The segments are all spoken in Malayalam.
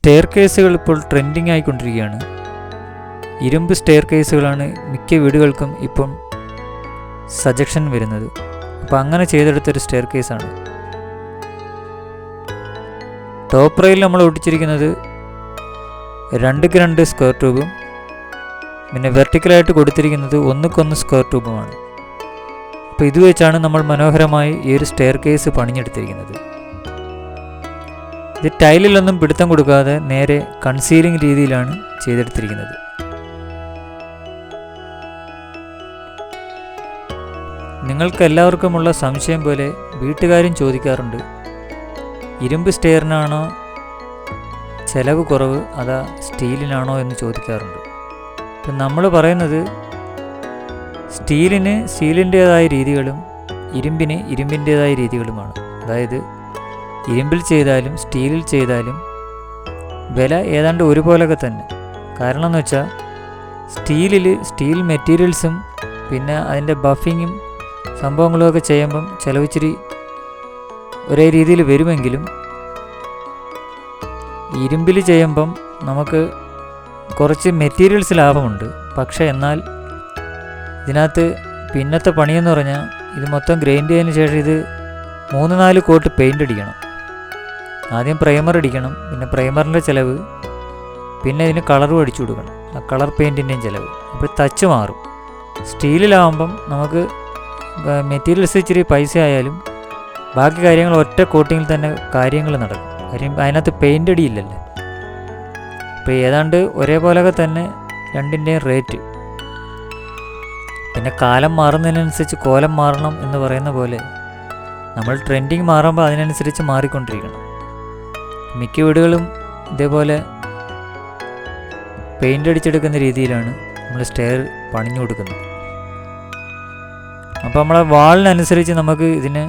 സ്റ്റെയർ കേസുകൾ ഇപ്പോൾ ട്രെൻഡിങ് ആയിക്കൊണ്ടിരിക്കുകയാണ്. ഇരുമ്പ് സ്റ്റെയർ കേസുകളാണ് മിക്ക വീടുകൾക്കും ഇപ്പം സജഷൻ വരുന്നത്. അപ്പോൾ അങ്ങനെ ചെയ്തെടുത്തൊരു സ്റ്റെയർ കേസാണ്. ടോപ്പ് റെയിൽ നമ്മൾ ഒട്ടിച്ചിരിക്കുന്നത് 2x2 സ്ക്വയർ ട്യൂബും പിന്നെ വെർട്ടിക്കലായിട്ട് കൊടുത്തിരിക്കുന്നത് 1x1 സ്ക്വയർ ട്യൂബുമാണ്. അപ്പോൾ ഇത് വെച്ചാണ് നമ്മൾ മനോഹരമായി ഈ ഒരു സ്റ്റെയർ കേസ് പണിഞ്ഞെടുത്തിരിക്കുന്നത്. ഇത് ടൈലിലൊന്നും പിടുത്തം കൊടുക്കാതെ നേരെ കൺസീലിംഗ് രീതിയിലാണ് ചെയ്തെടുത്തിരിക്കുന്നത്. നിങ്ങൾക്ക് എല്ലാവർക്കുമുള്ള സംശയം പോലെ വീട്ടുകാരും ചോദിക്കാറുണ്ട്, ഇരുമ്പ് സ്റ്റെയറിനാണോ ചിലവ് കുറവ് അതാ സ്റ്റീലിനാണോ എന്ന് ചോദിക്കാറുണ്ട്. അപ്പം നമ്മൾ പറയുന്നത് സ്റ്റീലിന് സ്റ്റീലിൻ്റേതായ രീതികളും ഇരുമ്പിന് ഇരുമ്പിൻ്റേതായ രീതികളുമാണ്. അതായത് ഇരുമ്പിൽ ചെയ്താലും സ്റ്റീലിൽ ചെയ്താലും വില ഏതാണ്ട് ഒരുപോലൊക്കെ തന്നെ. കാരണം എന്ന് വെച്ചാൽ സ്റ്റീൽ മെറ്റീരിയൽസും പിന്നെ അതിൻ്റെ ബഫിങ്ങും സംഭവങ്ങളുമൊക്കെ ചെയ്യുമ്പം ചിലവിച്ചിരി ഒരേ രീതിയിൽ വരുമെങ്കിലും ഇരുമ്പിൽ ചെയ്യുമ്പം നമുക്ക് കുറച്ച് മെറ്റീരിയൽസ് ലാഭമുണ്ട്. പക്ഷേ എന്നാൽ ഇതിനകത്ത് പിന്നത്തെ പണിയെന്ന് പറഞ്ഞാൽ ഇത് മൊത്തം ഗ്രൈൻഡ് ചെയ്തതിന് ശേഷം ഇത് 3-4 കോട്ട് പെയിൻ്റ് അടിക്കണം. ആദ്യം പ്രൈമർ അടിക്കണം, പിന്നെ പ്രൈമറിൻ്റെ ചിലവ്, പിന്നെ ഇതിന് കളറും അടിച്ചു കൊടുക്കണം, ആ കളർ പെയിൻറ്റിൻ്റെയും ചിലവ്. അപ്പോൾ ടച്ച് മാറും. സ്റ്റീലിലാവുമ്പം നമുക്ക് മെറ്റീരിയൽസ് ഇച്ചിരി പൈസ ആയാലും ബാക്കി കാര്യങ്ങൾ ഒറ്റ കോട്ടിങ്ങിൽ തന്നെ കാര്യങ്ങൾ നടക്കും. കാര്യം അതിനകത്ത് പെയിൻ്റ് അടിയില്ലല്ലോ. അപ്പോൾ ഏതാണ്ട് ഒരേപോലെയൊക്കെ തന്നെ രണ്ടിൻ്റെയും റേറ്റ്. പിന്നെ കാലം മാറുന്നതിനനുസരിച്ച് കോലം മാറണം എന്ന് പറയുന്ന പോലെ നമ്മൾ ട്രെൻഡിങ് മാറുമ്പോൾ അതിനനുസരിച്ച് മാറിക്കൊണ്ടിരിക്കണം. മിക്ക വീടുകളും ഇതേപോലെ പെയിൻ്റ് അടിച്ചെടുക്കുന്ന രീതിയിലാണ് നമ്മൾ സ്റ്റെയർ പണിഞ്ഞു കൊടുക്കുന്നത്. അപ്പോൾ നമ്മളെ വാളിനനുസരിച്ച് നമുക്ക് ഇതിന്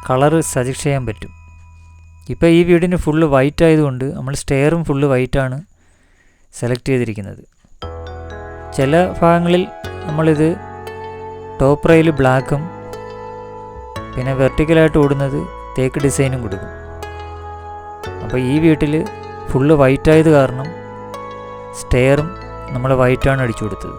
കളറ് സജസ്റ്റ് ചെയ്യാൻ പറ്റും. ഇപ്പോൾ ഈ വീടിന് ഫുള്ള് വൈറ്റ് ആയതുകൊണ്ട് നമ്മൾ സ്റ്റെയറും ഫുള്ള് വൈറ്റാണ് സെലക്ട് ചെയ്തിരിക്കുന്നത്. ചില ഭാഗങ്ങളിൽ നമ്മളിത് ടോപ്പ് റെയിൽ ബ്ലാക്കും പിന്നെ വെർട്ടിക്കലായിട്ട് ഓടുന്നത് തേക്ക് ഡിസൈനും കൊടുക്കും. അപ്പോൾ ഈ വീട്ടിൽ ഫുള്ള് വൈറ്റായത് കാരണം സ്റ്റെയറും നമ്മൾ വൈറ്റാണ് അടിച്ചു കൊടുത്തത്.